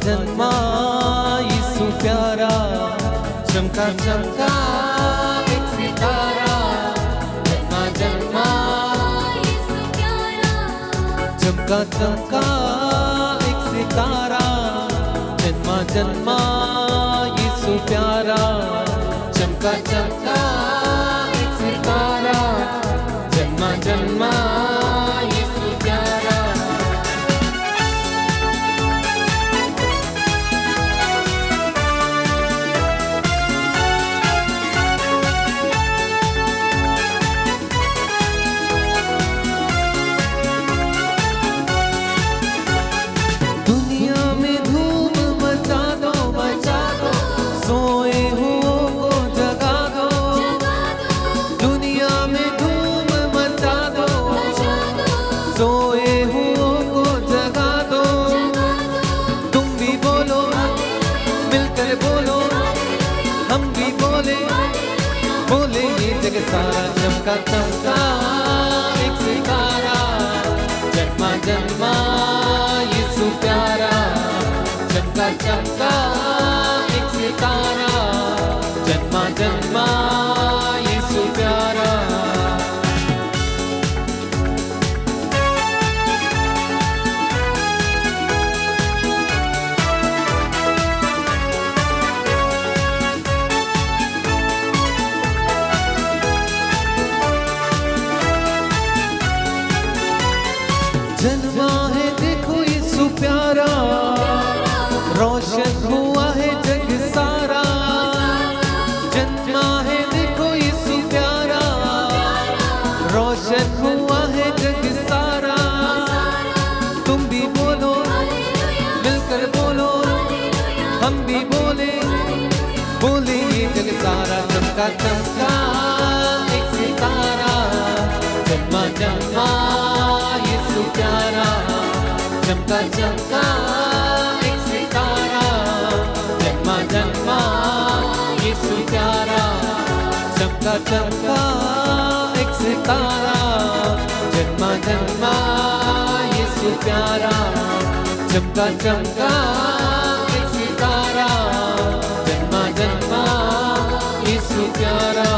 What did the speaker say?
जन्मा यीशु प्यारा, चमका चमका एक सितारा, जन्मा जन्मा यीशु प्यारा, चमका चमका एक सितारा, जन्मा जन्मा यीशु प्यारा, चमका चमका एक सितारा, जन्मा जन्मा यीशु प्यारा। दुनिया में धूम मचा दो, मचा दो, सोए हुओं को जगा दो, दुनिया में धूम मचा दो, सोए हुओं को जगा दो, तुम भी बोलो, मिलकर बोलो, हम भी बोले, बोले ये जग सारा, चमका चमका एक सितारा, जन्मा जन्मा यीशु प्यारा, चमका चमका एक सितारा, जन्मा जन्मा यीशु प्यारा। जन्मा है देखो यीशु प्यारा, रोशन हुआ है जग सारा, जन्मा है देखो यीशु प्यारा, रोशन हुआ है जग सारा, तुम भी बोलो, मिलकर बोलो, हम भी बोले, बोले ये जग सारा, चमका चमका एक सितारा, जन्मा जन्मा यीशु प्यारा, चमका चमका एक सितारा, जन्मा जन्मा यीशु प्यारा, चमका चमका एक सितारा, जन्मा जन्मा यीशु प्यारा, चमका चमका एक सितारा, जन्मा जन्मा यीशु प्यारा।